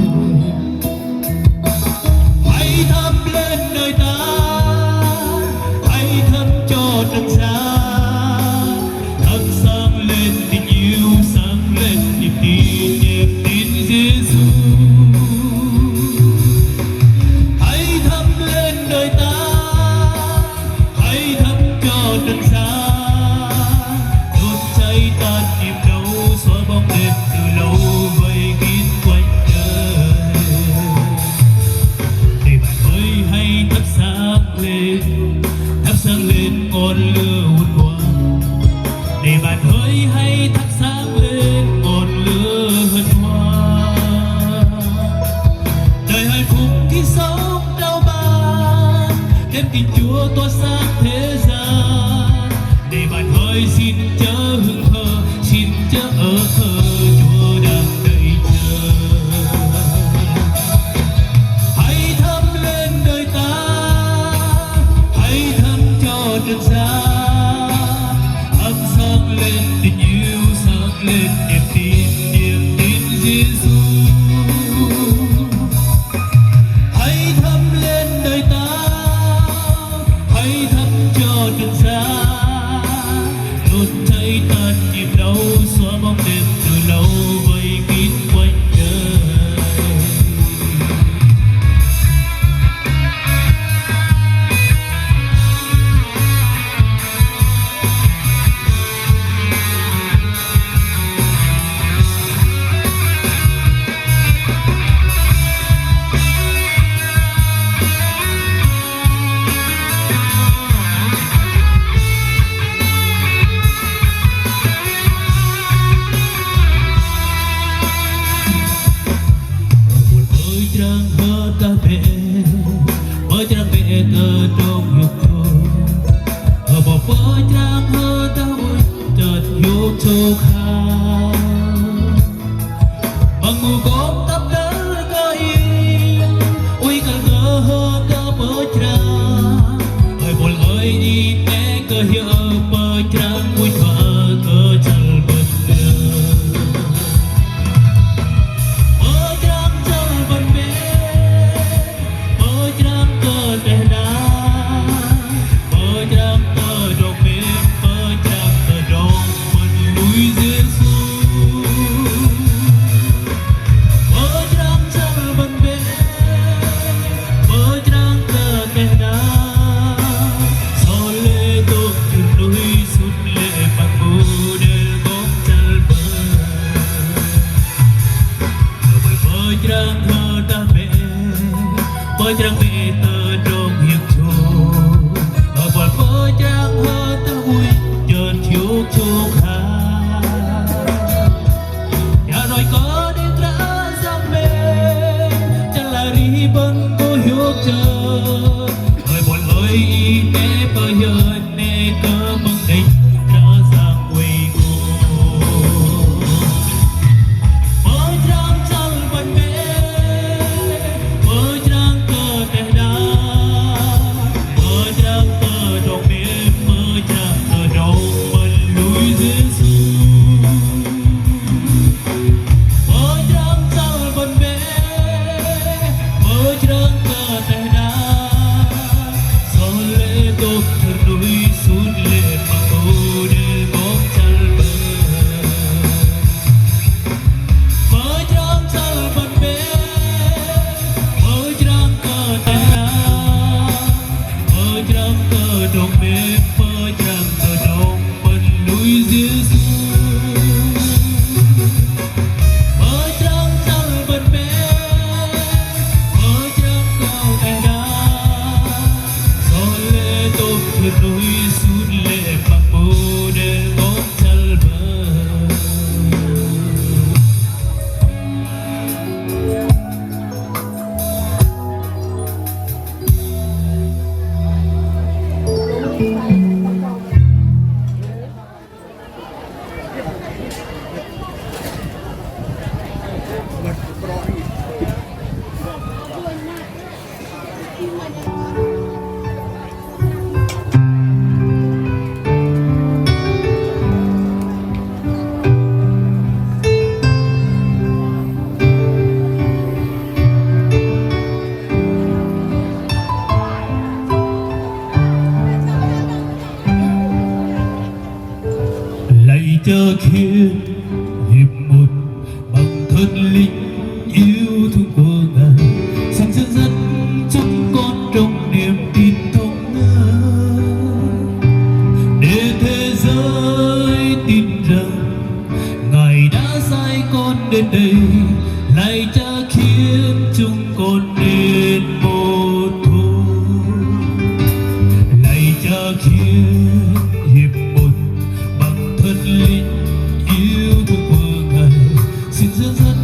Speaker 8: Hãy thắp lên đời ta, hãy thắp cho trần gian, thắp sáng lên tình yêu, sáng lên niềm tin Giêsu. Hãy thắp lên đời ta, hãy thắp cho trần gian, đốt cháy tan niềm đau, xóa bóng đêm từ lâu vây kín quanh đời. Để bạn ơi hãy thắp sáng lên ngọn lửa hồn hoàng. Để bạn ơi hãy thắp sáng lên ngọn lửa hân hoan. Đời hạnh phúc khi sống đau ban, đem tình Chúa tỏa sáng thế gian. Để bạn ơi xin chớ hững hờ, xin chớ ở khờ, Chúa đang đợi chờ. Hãy thắp lên đời ta, hãy thắp cho trần gian, thắp sáng lên tình yêu, sáng lên niềm tin Giêsu. Hãy thắp lên đời ta, hãy thắp cho trần gian, đốt cháy tan niềm đau, xóa bóng đêm từ lâu vây kín quanh đời. Trang hơ ta về, bởi trang về tơ trong nhục thôi. Ở bỏ bởi trang hơ ta ôi chợt nhục chốc hà. Bằng mù gom tắp đỡ cơ yên, ôi cả ngơ hơ ta bởi trang. Ơi bồn ơi đi mẹ cơ hiệu bởi trang ôi vợ cơ chẳng bật lửa. Bởi trang về tơ trong hiệp chùa, ở quạt đến đây lại cha khiến chúng con nên một thôi, lại cha khiến hiệp một bằng thân linh yêu thương của Ngài, xin dẫn dắt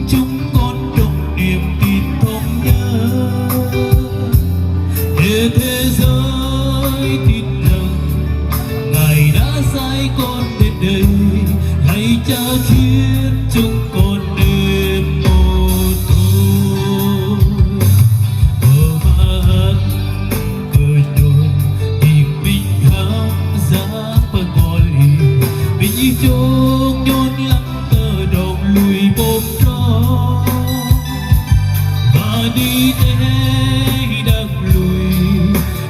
Speaker 8: chúng con trong niềm tin thống nhất để thế giới tin rằng Ngài đã sai con đến đây, lạy cha khiến chúng con nên một thôi. Ở mắt cười nhồi tìm mình hám giá và ngồi mình như chốn nhôn lắng tờ đồng lùi bom gió và đi tới đang lùi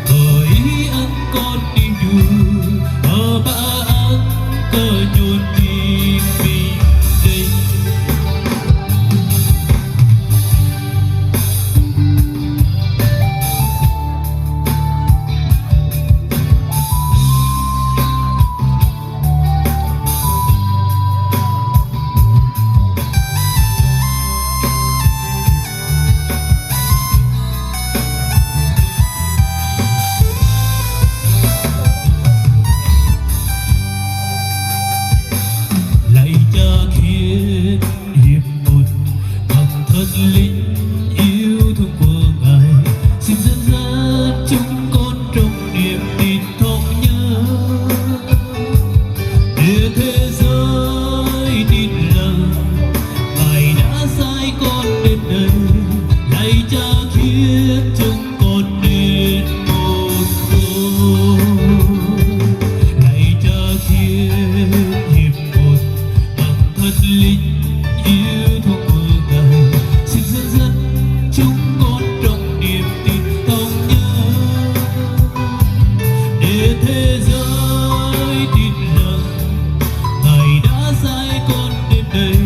Speaker 8: bởi ân con đi vui ở ba ân cờ nhôn tìm mình đây. Lạy cha khiến hiệp một bằng thân linh yêu thương của Ngài, xin dẫn dắt chúng con trong niềm tin thống nhất để thế giới tin rằng Ngài đã sai con đến đây, lạy cha khiến chúng con nên một thôi, lạy cha khiến hiệp một bằng thật linh yêu thương của Ngài, xin dẫn dắt chúng con trong niềm tin thống nhất để thế giới tin rằng Ngài đã sai con đến đây,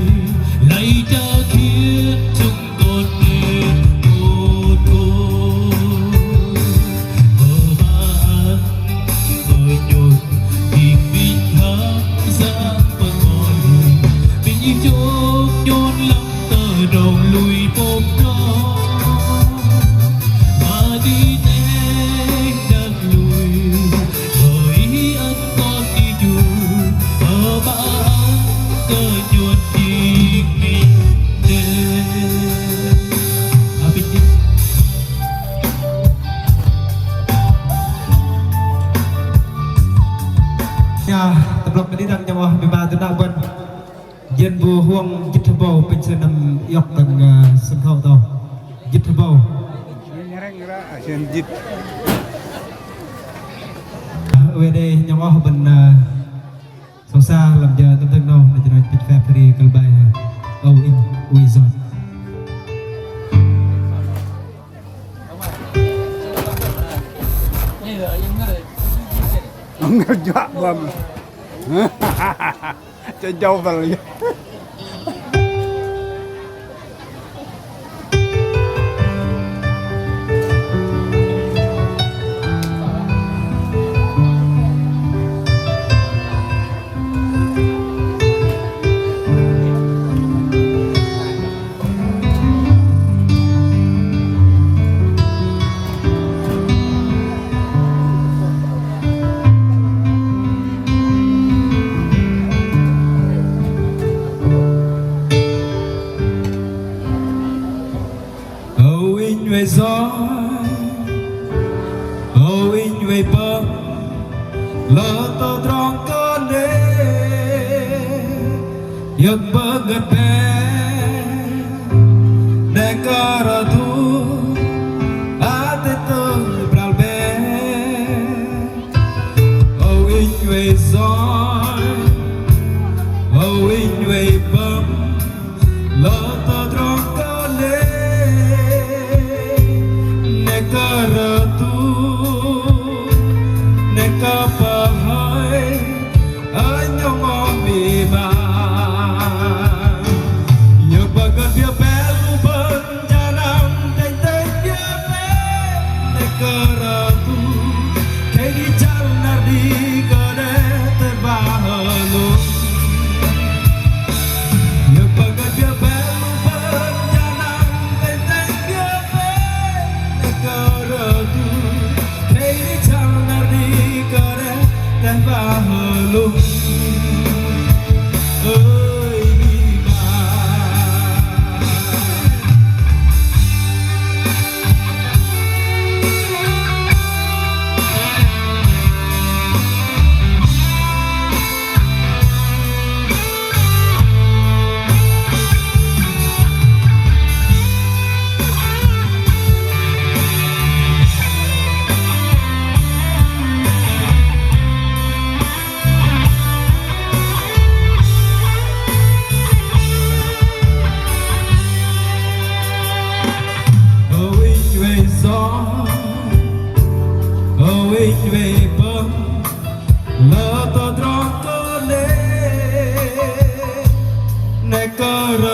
Speaker 8: lạy cha khiến chúng con nên một thôi. Ở ba ở nhồi tìm mình hám giá và ngồi mình như chốt nhôn lắm tờ đồng lùi bom gió mà đi tên đang lùi bởi ân con đi vui ở ba cờ nhuần đi mình đến. Bình tĩnh.
Speaker 3: Ya, teblok pendidikan nyawa memang tidak pun yen bu huang jitbau pensenam yok tang sengkau tau jitbau
Speaker 5: Nyerang-nyerang asian jit.
Speaker 3: wede nyawa ben sosa làm giờ tâm thân đâu để cho nó pit factory kalbai au in uizon
Speaker 5: Ông dọa bầm. Cho dâu vào rồi.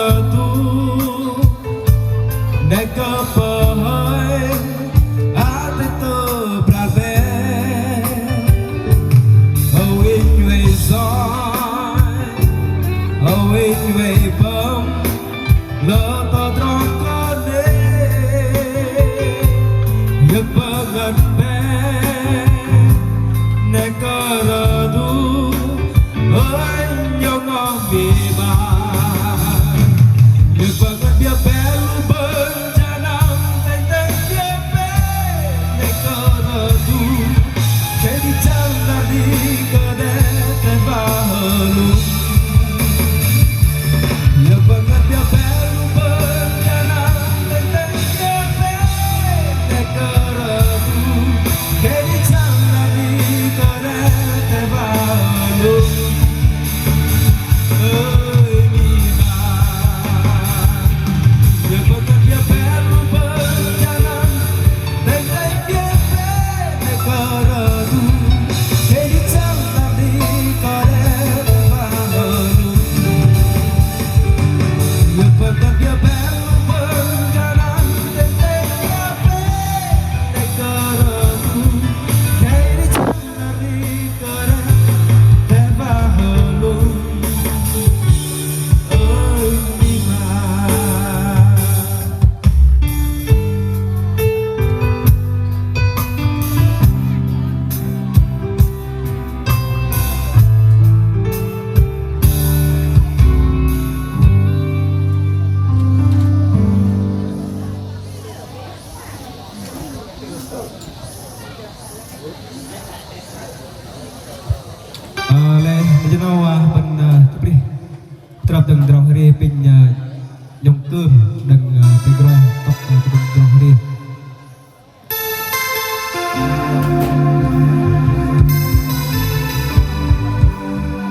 Speaker 8: ratu neka pahai ate to brave away way son away way bum lo to trong con đi nhật bagan be neka ratu ơi nhau ngon vì mà nhật bagan bia bé bơ cha nam tay tay bia bé neka ratu cái đi chăng là đi cơ đê tay va lu nhật bagan bia bé bơ cha nam tay tay bia bé neka ratu cái đi chăng là đi cơ đê tay va lu ơi mi ma nhật bagan bia bé bơ cha nam tay tay bia bé neka ratu cái đi chăng là đi cơ đê tay va lu nhật bagan bia bé bơ cha nam tay tay bia bé neka ratu cái đi chăng là đi cơ đê tay va lu ơi mi ma le menjenawa pen pri trap deng drong hari pin nhung tươm deng pigra tok deng drong hari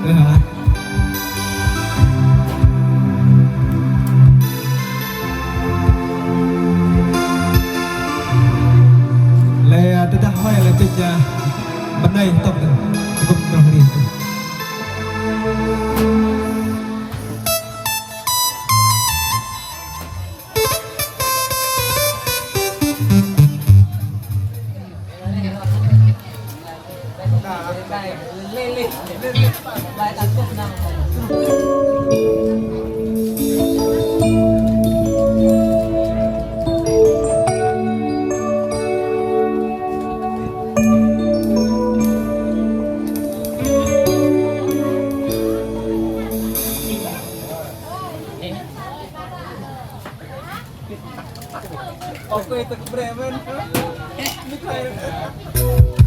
Speaker 8: ha le tetap hoy le pin bên đây tok deng drong hari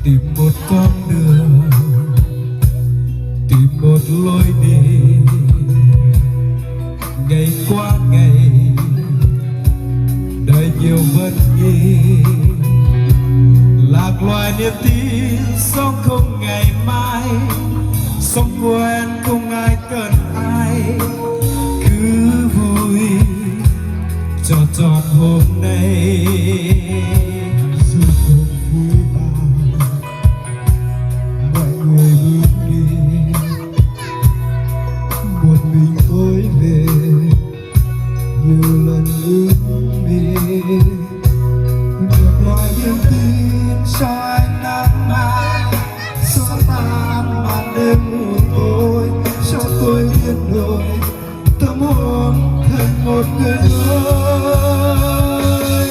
Speaker 8: tìm một con đường tìm một lối đi ngày qua ngày đời nhiều vấn nghi lạc loài niềm tin sống không ngày mai sống quen không ai cần ai cứ vui cho trọn hôm nay dù không vui bao mọi người bước đi một mình tôi về nhiều lần ước mê được mọi niềm tin cho ánh nắng mai xóa tan màn đêm của tôi cho tôi biết rồi tôi muốn thành một người ơi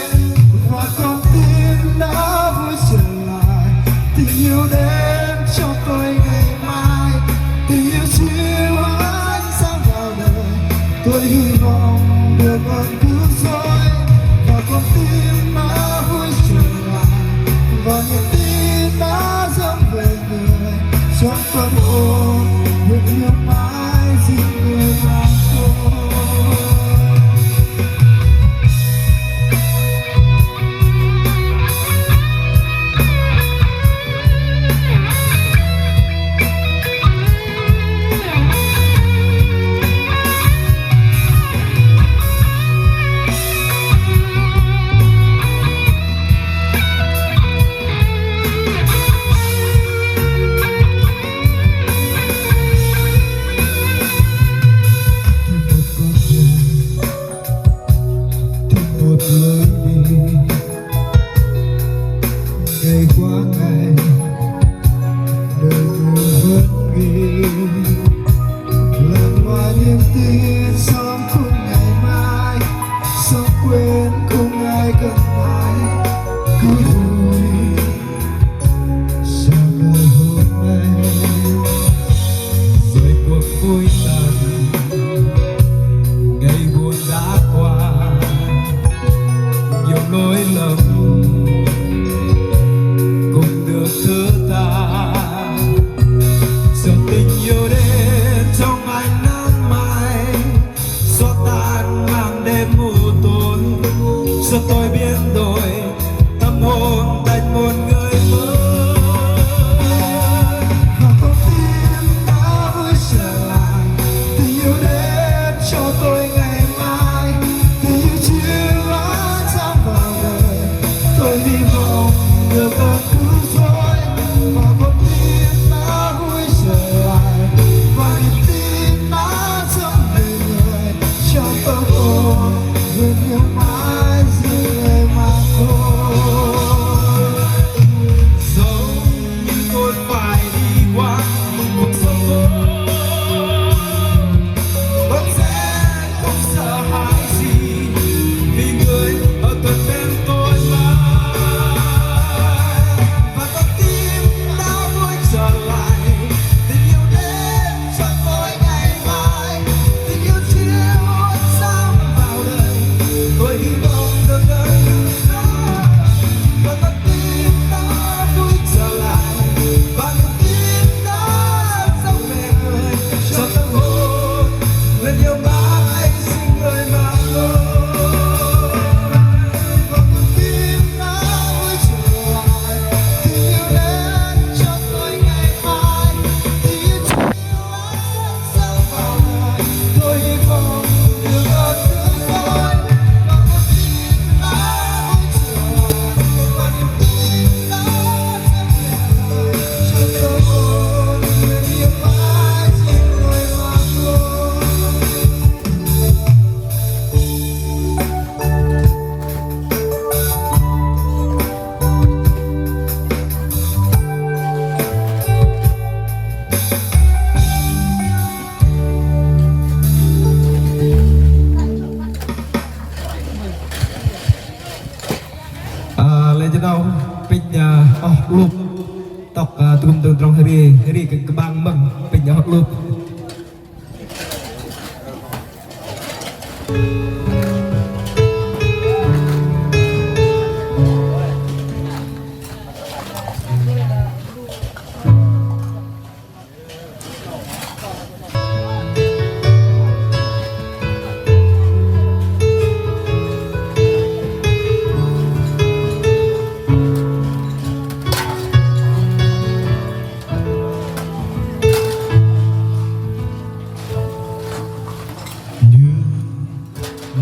Speaker 8: và con tim đã vui trở lại tình yêu đến cho tôi ngày mai tình yêu chiếu ánh sáng vào đời tôi hy vọng được ơn cứu rỗi và con tim đã vui trở lại và niềm tin đã dâng về người trong tâm hồn nguyện yêu mãi xin người làm tôi.
Speaker 3: cho tôi biến đổi tâm hồn thành một người mới. Và con tim đã vui trở lại, tình yêu đến cho tôi ngày mai, tình yêu chiều lá sáng vào đời, tôi hy vọng được ở cứu rỗi. Và con tim đã vui trở lại, và niềm tin đã sống về người trong tâm hồn, người yêu mãi riêng người mà thôi. Sống như tôi phải đi qua một cuộc sống mới, vẫn sẽ không sợ hãi gì, vì người ở gần bên tôi mãi. Và con tim đã vui trở lại, tình yêu đến cho tôi ngày mai, tình yêu chiều sáng vào đời, tôi hy vọng được gần đó. Và con tim đã vui trở lại, và niềm tin đã sống về người cho tâm hồn, người yêu mãi xin người mà thôi. Và con tim đã vui trở lại, tình yêu đến cho tôi ngày mai, tình yêu chiều lá sáng vào đời, tôi hy vọng được ở thứ tôi. Và con tim đã vui trở lại, và niềm tin đã sống về người cho tâm hồn, người yêu mãi xin người mà thôi. Lên cho đâu pin lụp tóc tùm từ trong hari cái băng mừng pin lụp.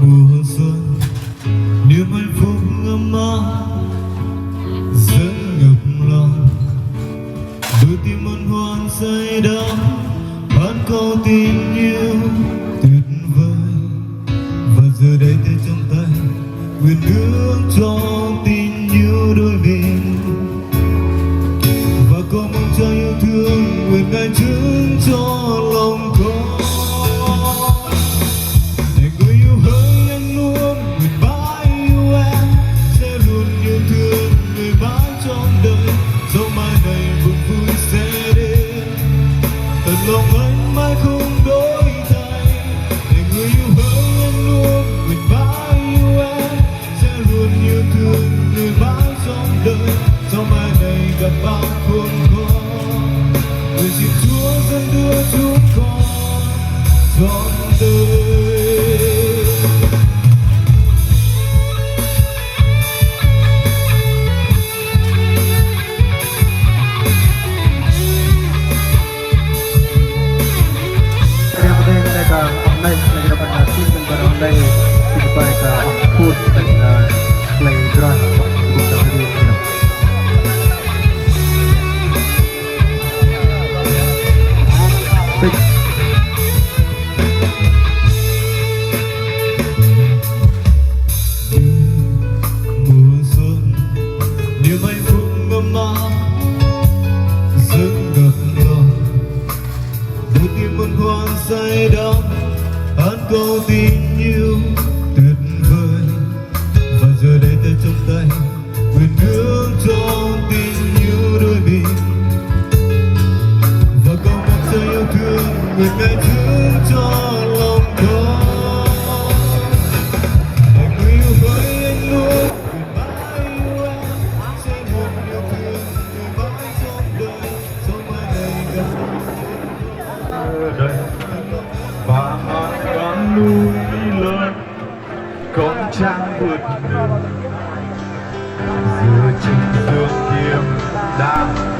Speaker 8: Mùa xuân niềm hạnh phúc ấm áp dẫn ngập lòng, đôi tim hân hoan say đắm ban câu tình yêu tuyệt vời. Và giờ đây tay trong tay nguyện ước cho tình yêu đôi bên, và có mong cho yêu thương nguyện ngài chứng cho lòng con. Lòng anh mãi không đổi thay, để người yêu hỡi anh luôn nguyện mãi yêu em, sẽ luôn yêu thương người mãi trong đời, sau mai này gặp bao khôn khó. Người xin Chúa dẫn đưa chúng con trọn đời.
Speaker 3: Online lagi dapat nasi dan online sampai ke food dan playground untuk diri kita.
Speaker 8: Mùa xuân niềm hạnh phúc ngâm áo dẫn ngập lòng, đôi tim hân hoan say đắm hát câu tình yêu
Speaker 9: Trịnh Dương Kiếm đang